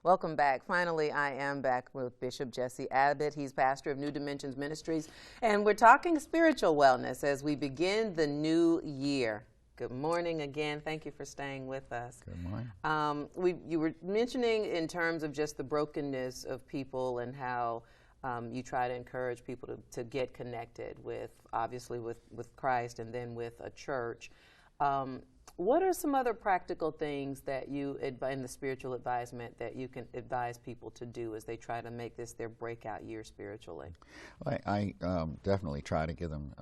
Welcome back. Finally, I am back with Bishop Jesse Abbott. He's pastor of New Dimensions Ministries, and we're talking spiritual wellness as we begin the new year. Good morning again. Thank you for staying with us. Good morning. You were mentioning in terms of just the brokenness of people and how you try to encourage people to get connected with, obviously, with Christ and then with a church. What are some other practical things that you, in the spiritual advisement, that you can advise people to do as they try to make this their breakout year spiritually? Well, I definitely try to give them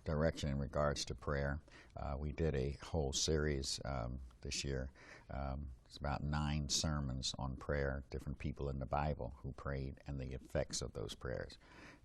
direction in regards to prayer. We did a whole series this year. It's about 9 sermons on prayer, different people in the Bible who prayed and the effects of those prayers.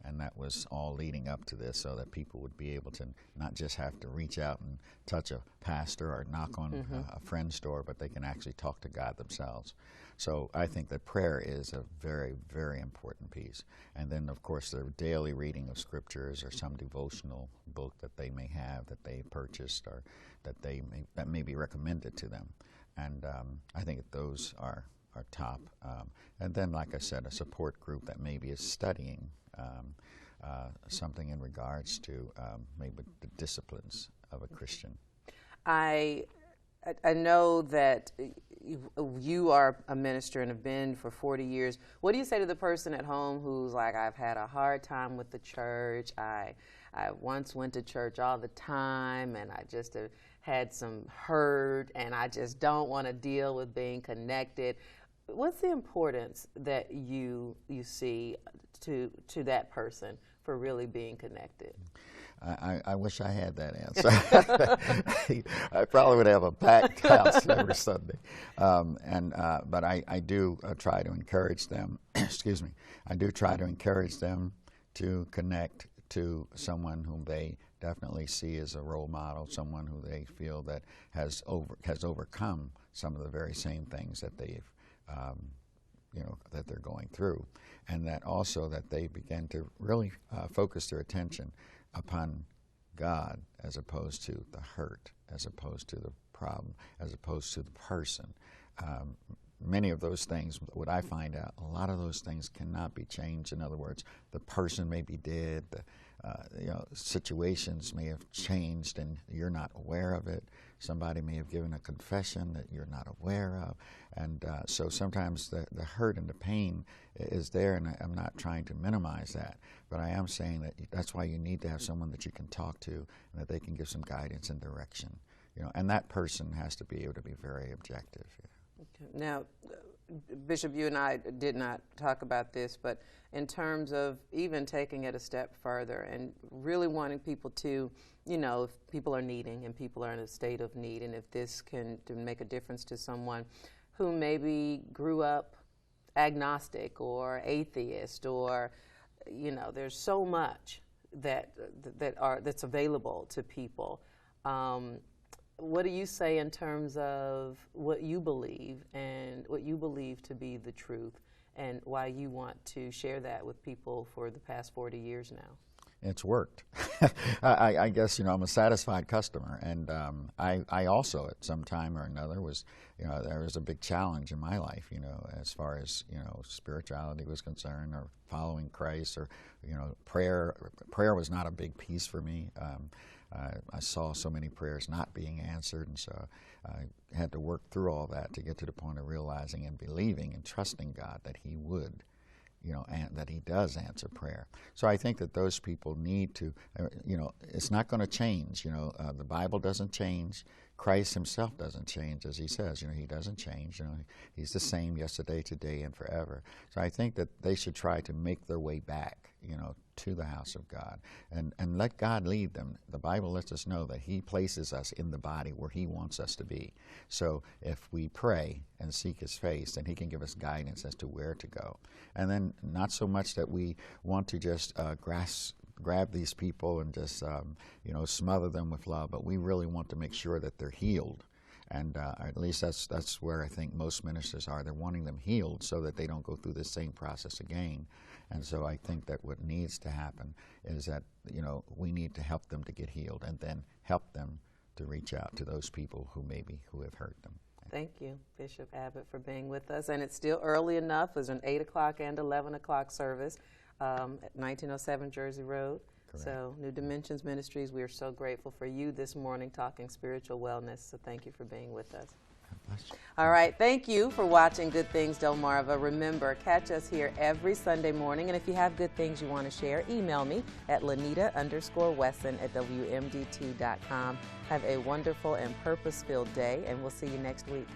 And that was all leading up to this so that people would be able to not just have to reach out and touch a pastor or knock on a friend's door, but they can actually talk to God themselves. So I think that prayer is a very, very important piece. And then, of course, their daily reading of scriptures or some devotional book that they may have that they purchased or that may be recommended to them. And I think that those are top. And then, like I said, a support group that maybe is studying something in regards to maybe the disciplines of a Christian. I know that you are a minister and have been for 40 years. What do you say to the person at home who's like, I've had a hard time with the church. I once went to church all the time, and I just have had some hurt, and I just don't want to deal with being connected. What's the importance that you see to that person for really being connected? I wish I had that answer. I probably would have a packed house every Sunday. But I do try to encourage them, excuse me, I do try to encourage them to connect to someone whom they definitely see as a role model, someone who they feel that has overcome some of the very same things that they've that they're going through, and that also that they begin to really focus their attention upon God as opposed to the hurt, as opposed to the problem, as opposed to the person. Many of those things, what I find out, a lot of those things cannot be changed. In other words, the person may be dead, situations may have changed and you're not aware of it. Somebody may have given a confession that you're not aware of. And so sometimes the hurt and the pain is there, and I'm not trying to minimize that. But I am saying that that's why you need to have someone that you can talk to and that they can give some guidance and direction. And that person has to be able to be very objective. Okay. Now, Bishop, you and I did not talk about this, but in terms of even taking it a step further and really wanting people to, if people are needing and people are in a state of need, and if this can make a difference to someone who maybe grew up agnostic or atheist, or, there's so much that's available to people. What do you say in terms of what you believe and what you believe to be the truth, and why you want to share that with people for the past 40 years now? It's worked. I guess, I'm a satisfied customer, and I also at some time or another was, there was a big challenge in my life, as far as, spirituality was concerned, or following Christ, or, prayer. Prayer was not a big piece for me. I saw so many prayers not being answered, and so I had to work through all that to get to the point of realizing and believing and trusting God that He would, and that He does answer prayer. So I think that those people need to, it's not going to change. The Bible doesn't change. Christ Himself doesn't change, as He says. He doesn't change. He's the same yesterday, today, and forever. So I think that they should try to make their way back, to the house of God, and let God lead them. The Bible lets us know that He places us in the body where He wants us to be. So if we pray and seek His face, then He can give us guidance as to where to go. And then not so much that we want to just grab these people and just smother them with love, but we really want to make sure that they're healed. And at least that's where I think most ministers are. They're wanting them healed so that they don't go through the same process again. And so I think that what needs to happen is that, we need to help them to get healed, and then help them to reach out to those people who have hurt them. Thank you, Bishop Abbott, for being with us. And it's still early enough. There's an 8 o'clock and 11 o'clock service at 1907 Jersey Road. Correct. So New Dimensions Ministries, we are so grateful for you this morning talking spiritual wellness. So thank you for being with us. All right, thank you for watching Good Things Delmarva. Remember, catch us here every Sunday morning. And if you have good things you want to share, email me at lanita_wesson@wmdt.com. Have a wonderful and purpose-filled day, and we'll see you next week.